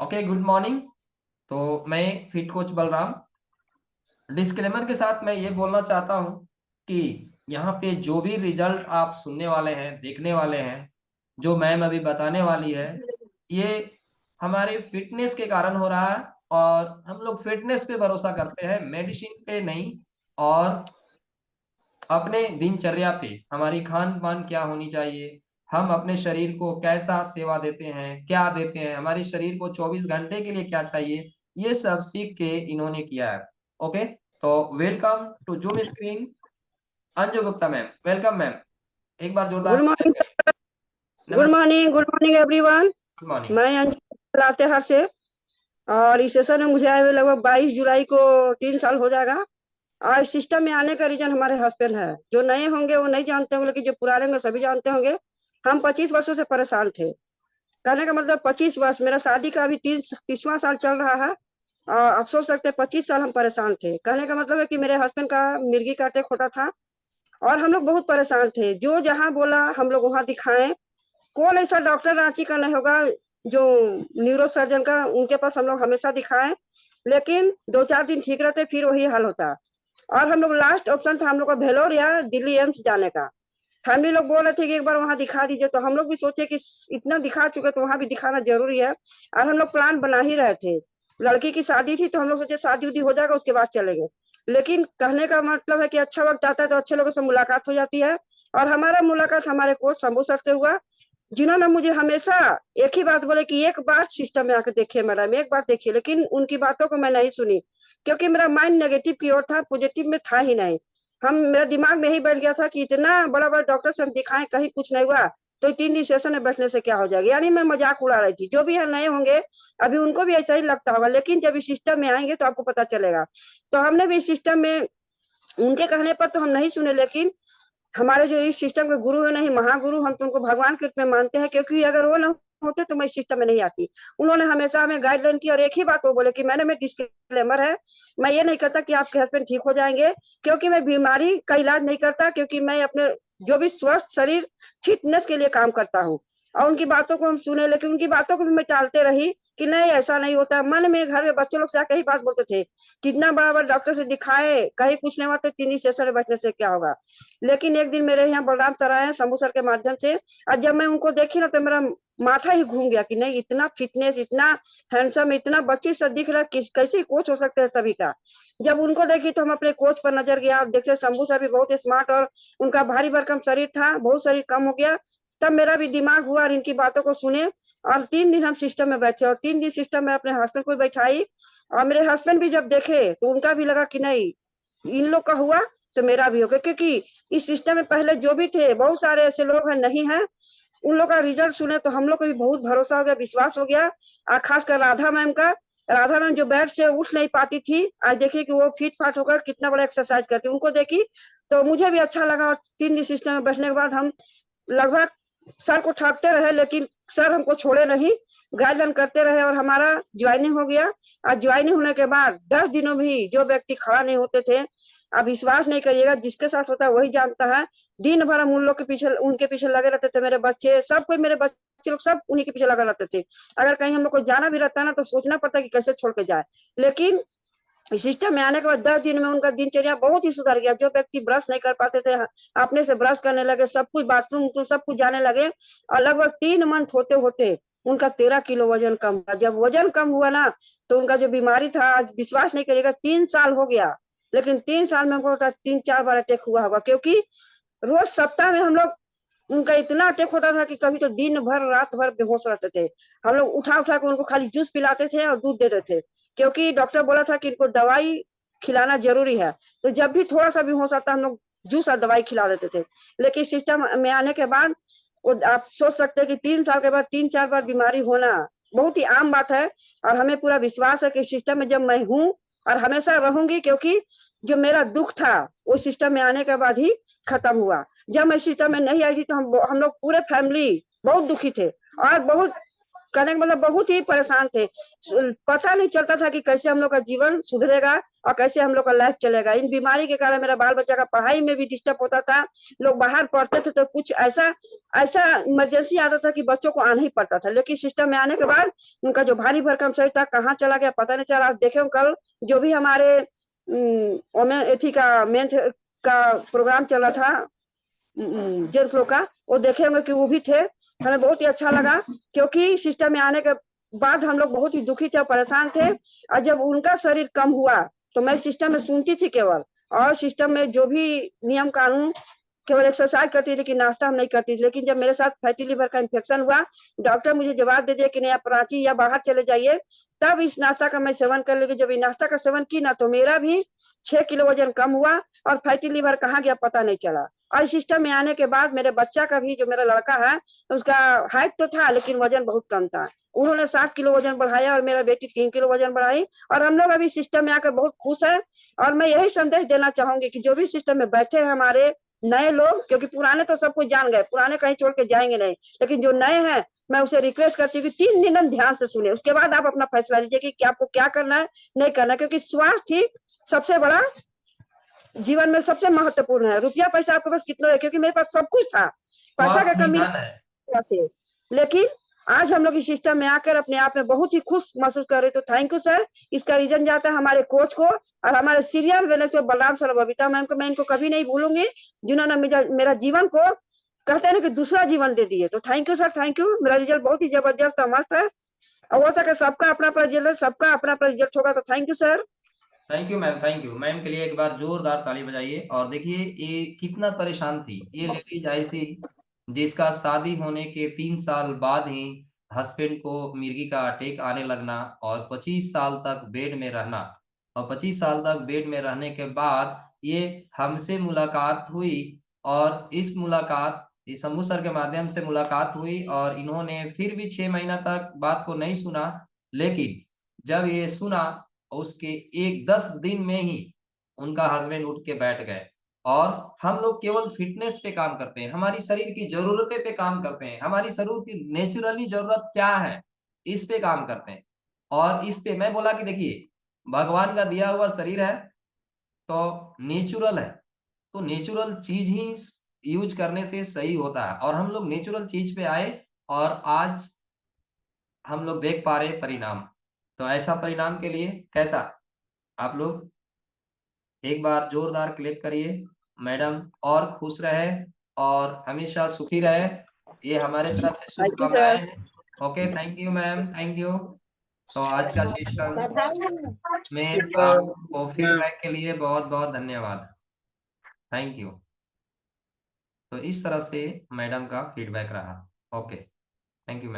Okay, good morning. तो मैं fit coach Balram, disclaimer के साथ मैं ये बोलना चाहता हूँ कि यहाँ पे जो भी रिजल्ट आप सुनने वाले हैं, देखने वाले हैं, जो मैम अभी बताने वाली है, ये हमारे फिटनेस के कारण हो रहा है। और हम लोग फिटनेस पे भरोसा करते हैं, मेडिसिन पे नहीं। और अपने दिनचर्या पे हमारी खान पान क्या होनी चाहिए, हम अपने शरीर को कैसा सेवा देते हैं, क्या देते हैं, हमारे शरीर को 24 घंटे के लिए क्या चाहिए, ये सब सीख के इन्होंने किया है। ओके, तो welcome to Zoom screen. Anju Gupta ma'am, welcome ma'am. एक बार जोरदार गुड से मॉर्निंग। clap करें। गुड नमस्ते। Morning, good morning everyone. Good morning. मैं अंजलि लातेहार से। और इस सेशन में मुझे आए हुए लगभग 22 जुलाई को 3 साल हो जाएगा। और इस सिस्टम में आने का रीजन हमारे हस्बैंड है। जो नए होंगे वो नहीं जानते होंगे, लेकिन जो पुराने होंगे सभी जानते होंगे। हम 25 वर्षों से परेशान थे। कहने का मतलब 25 वर्ष, मेरा शादी का अभी 30वां साल चल रहा है। और अफसोस रखते 25 साल हम परेशान थे। कहने का मतलब है कि मेरे हस्बैंड का मिर्गी का अटैक होता था। और हम लोग बहुत परेशान थे, जो जहाँ बोला हम लोग वहां दिखाएं। कौन ऐसा डॉक्टर रांची का नहीं होगा जो न्यूरो सर्जन का, उनके पास हम लोग हमेशा दिखाएं। लेकिन 2-4 दिन ठीक रहते, फिर वही हाल होता। और हम लोग लास्ट ऑप्शन था हम लोग का भेलोर या दिल्ली एम्स जाने का। फैमिली लोग बोल रहे थे कि एक बार वहां दिखा दीजिए, तो हम लोग भी सोचे कि इतना दिखा चुके तो वहां भी दिखाना जरूरी है। और हम लोग प्लान बना ही रहे थे। लड़की की शादी थी तो हम लोग सोचे शादी उदी हो जाएगा उसके बाद चलेंगे। लेकिन कहने का मतलब है कि अच्छा वक्त आता है तो अच्छे लोगों से मुलाकात हो जाती है। और हमारा मुलाकात हमारे कोच शंभू सर से हुआ, जिन्होंने मुझे हमेशा एक ही बात बोले कि एक बार सिस्टम में आकर देखिए मैडम, एक बार देखिए। लेकिन उनकी बातों को मैं नहीं सुनी, क्योंकि मेरा माइंड नेगेटिव की ओर था, पॉजिटिव में था ही नहीं। हम मेरे दिमाग में ही बैठ गया था कि इतना बड़ा बड़ा डॉक्टर से हम दिखाएं, कहीं कुछ नहीं हुआ तो 3 दिन सेशन में बैठने से क्या हो जाएगा। यानी मैं मजाक उड़ा रही थी। जो भी है नए होंगे, अभी उनको भी ऐसा ही लगता होगा, लेकिन जब इस सिस्टम में आएंगे तो आपको पता चलेगा। तो हमने भी इस सिस्टम में, उनके कहने पर तो हम नहीं सुने, लेकिन हमारे जो इस सिस्टम के गुरु है, नहीं महागुरु, हम तुमको भगवान के रूप में मानते हैं, क्योंकि अगर वो न होते तो मैं इस सिस्टम में नहीं आती। उन्होंने हमेशा हमें गाइडलाइन की, और एक ही बात वो बोले कि मैंने में डिस्क्लेमर है, मैं ये नहीं करता कि आपके हस्बैंड ठीक हो जाएंगे, क्योंकि मैं बीमारी का इलाज नहीं करता, क्योंकि मैं अपने जो भी स्वस्थ शरीर फिटनेस के लिए काम करता हूँ। और उनकी बातों को हम सुने, लेकिन उनकी बातों को भी मैं टालते रही कि नहीं ऐसा नहीं होता। मन में घर में बच्चों लोग से आके ही बात बोलते थे, कितना बड़ा बड़ा डॉक्टर से दिखाए, कहीं कुछ नहीं हुआ तो 3 ही सेशन में बैठने से क्या होगा। लेकिन एक दिन मेरे यहाँ बलराम सर आए शंभू सर के माध्यम से। और जब मैं उनको देखी ना तो मेरा माथा ही घूम गया कि नहीं, इतना फिटनेस, इतना हैंडसम, इतना बच्ची सा दिख रहा है, कैसे कोच हो सकते हैं सभी का। जब उनको देखी तो हम अपने कोच पर नजर गया, देखते शंभू सर भी बहुत स्मार्ट, और उनका भारी भरकम शरीर था, बहुत शरीर कम हो गया। तब मेरा भी दिमाग हुआ और इनकी बातों को सुने। और 3 दिन हम सिस्टम में बैठे, और 3 दिन सिस्टम में अपने हस्बैंड को बैठाई। और मेरे हस्बैंड भी जब देखे तो उनका भी लगा कि नहीं, इन लोग का हुआ तो मेरा भी होगा। क्योंकि इस सिस्टम में पहले जो भी थे, बहुत सारे ऐसे लोग हैं नहीं है, उन लोग का रिजल्ट सुने तो हम लोग को भी बहुत भरोसा हो गया, विश्वास हो गया। और खासकर राधा मैम का। राधा मैम जो बेड से उठ नहीं पाती थी, आज देखिए कि वो फिट फाट होकर कितना बड़ा एक्सरसाइज करती, उनको देखी तो मुझे भी अच्छा लगा। और 3 दिन सिस्टम में बैठने के बाद हम लगभग सर को ठाकते रहे, लेकिन सर हमको छोड़े नहीं, गाइडलाइन करते रहे, और हमारा ज्वाइनिंग हो गया। और ज्वाइनिंग होने के बाद 10 दिनों भी जो व्यक्ति खड़ा नहीं होते थे, आप विश्वास नहीं करिएगा, जिसके साथ होता है वही जानता है। दिन भर हम उन लोग के पीछे, उनके पीछे लगे रहते थे, मेरे बच्चे सब कोई, मेरे बच्चे लोग सब उन्हीं के पीछे लगे रहते थे। अगर कहीं हम लोग को जाना भी रहता है ना तो सोचना पड़ता है कि कैसे छोड़ के जाए। लेकिन सिस्टम में आने के बाद 10 दिन में उनका दिनचर्या बहुत ही सुधर गया। जो व्यक्ति ब्रश नहीं कर पाते थे, अपने से ब्रश करने लगे, सब कुछ बाथरूम तो सब कुछ जाने लगे। और लगभग 3 मंथ होते होते उनका 13 किलो वजन कम हुआ। जब वजन कम हुआ ना, तो उनका जो बीमारी था, आज विश्वास नहीं करिएगा 3 साल हो गया। लेकिन 3 साल में हमको 3-4 बार अटैक हुआ होगा, क्योंकि रोज सप्ताह में हम लोग, उनका इतना अटैक होता था कि कभी तो दिन भर रात भर बेहोश रहते थे। हम लोग उठा उठा के उनको खाली जूस पिलाते थे और दूध देते थे, क्योंकि डॉक्टर बोला था कि इनको दवाई खिलाना जरूरी है। तो जब भी थोड़ा सा भी हो सकता हम लोग जूस और दवाई खिला देते थे। लेकिन सिस्टम में आने के बाद आप सोच सकते हैं कि 3 साल के बाद 3-4 बार बीमारी होना बहुत ही आम बात है। और हमें पूरा विश्वास है कि सिस्टम में जब मैं हूँ और हमेशा रहूंगी, क्योंकि जो मेरा दुख था वो सिस्टम में आने के बाद ही खत्म हुआ। जब मैं सिस्टम में नहीं आई थी तो हम लोग पूरे फैमिली बहुत दुखी थे, और बहुत, कहने का मतलब बहुत ही परेशान थे। पता नहीं चलता था कि कैसे हम लोग का जीवन सुधरेगा और कैसे हम लोग का लाइफ चलेगा। इन बीमारी के कारण मेरा बाल बच्चा का पढ़ाई में भी डिस्टर्ब होता था। लोग बाहर पढ़ते थे तो कुछ ऐसा ऐसा इमरजेंसी आता था कि बच्चों को आना ही पड़ता था, लेकिन सिस्टम में आने के बाद उनका जो भारी भरकम शरीर था कहाँ चला गया पता नहीं चला। आप देखे कल जो भी हमारे एथी का मेंथ का प्रोग्राम चला था जेंट्स लोग का, वो देखे होंगे कि वो भी थे। हमें बहुत ही अच्छा लगा, क्योंकि सिस्टम में आने के बाद हम लोग बहुत ही दुखी थे और परेशान थे। और जब उनका शरीर कम हुआ तो मैं सिस्टम में सुनती थी केवल, और सिस्टम में जो भी नियम कानून केवल एक्सरसाइज करती थी, लेकिन नाश्ता हम नहीं करती थी। लेकिन जब मेरे साथ फैटी लिवर का इन्फेक्शन हुआ, डॉक्टर मुझे जवाब दे दिया कि नहीं आप रांची या बाहर चले जाइए, तब इस नाश्ता का मैं सेवन कर लगी। जब इस नाश्ता का सेवन की ना तो मेरा भी 6 किलो वजन कम हुआ, और फैटी लिवर कहाँ गया पता नहीं चला। और सिस्टम में आने के बाद मेरे बच्चा का भी, जो मेरा लड़का है, उसका हाइट तो था लेकिन वजन बहुत कम था। उन्होंने 7 किलो वजन बढ़ाया और मेरा बेटी 3 किलो वजन बढ़ाई, और हम लोग अभी सिस्टम में आकर बहुत खुश है। और मैं यही संदेश देना चाहूंगी कि जो भी सिस्टम में बैठे हैं हमारे नए लोग, क्योंकि पुराने तो सब कुछ जान गए, पुराने कहीं छोड़ के जाएंगे नहीं, लेकिन जो नए हैं मैं उसे रिक्वेस्ट करती हूँ कि 3 दिन ध्यान से सुने, उसके बाद आप अपना फैसला लीजिए कि आपको क्या करना है नहीं करना है। क्योंकि स्वास्थ्य ही सबसे बड़ा जीवन में सबसे महत्वपूर्ण है। रुपया पैसा आपके पास कितना है, क्योंकि मेरे पास सब कुछ था, पैसा का स्वास्थ्य ही कमी धन है। नहीं से, लेकिन आज हम लोग इस सिस्टम में आकर अपने आप में बहुत ही खुश महसूस कर रहे। तो थैंक यू सर। इसका रीजन जाता है हमारे कोच को और हमारे सीरियल मैंने तो बलराम सर, बबीता मैम को, मैं इनको कभी नहीं भूलूंगी, जिन्होंने मेरा जीवन को कहते हैं ना कि दूसरा जीवन दे दिए। तो thank you sir, thank you. मेरा रिजल्ट बहुत ही जबरदस्त और मस्त है, और हो सके सबका अपना अपना रिजल्ट है, सबका अपना अपना रिजल्ट होगा। तो thank you sir. Thank you ma'am, thank you ma'am के लिए एक बार जोरदार ताली बजाइए। और देखिए ये कितना परेशान थी ये लेडीज ऐसी, जिसका शादी होने के 3 साल बाद ही हस्बैंड को मिर्गी का अटैक आने लगना, और 25 साल तक बेड में रहना। और 25 साल तक बेड में रहने के बाद ये हमसे मुलाकात हुई, और इस शंभू सर के माध्यम से मुलाकात हुई, और इन्होंने फिर भी 6 महीना तक बात को नहीं सुना। लेकिन जब ये सुना, उसके 10 दिन में ही उनका हस्बैंड उठ के बैठ गए। और हम लोग केवल फिटनेस पे काम करते हैं, हमारी शरीर की जरूरतें पे काम करते हैं, हमारी शरीर की नेचुरली जरूरत क्या है इस पे काम करते हैं। और इस पे मैं बोला कि देखिए, भगवान का दिया हुआ शरीर है तो नेचुरल है, तो नेचुरल चीज ही यूज करने से सही होता है। और हम लोग नेचुरल चीज पे आए, और आज हम लोग देख पा रहे परिणाम। तो ऐसा परिणाम के लिए कैसा, आप लोग एक बार जोरदार क्लिक करिए। मैडम और खुश रहे और हमेशा सुखी रहे, ये हमारे तरफ से थैंक यू शुभकामनाएं सर। हैं। Okay, thank you ma'am, thank you. तो आज का सेशन में आपको फीडबैक के लिए बहुत बहुत धन्यवाद। Thank you. तो इस तरह से मैडम का फीडबैक रहा। Okay, thank you ma'am.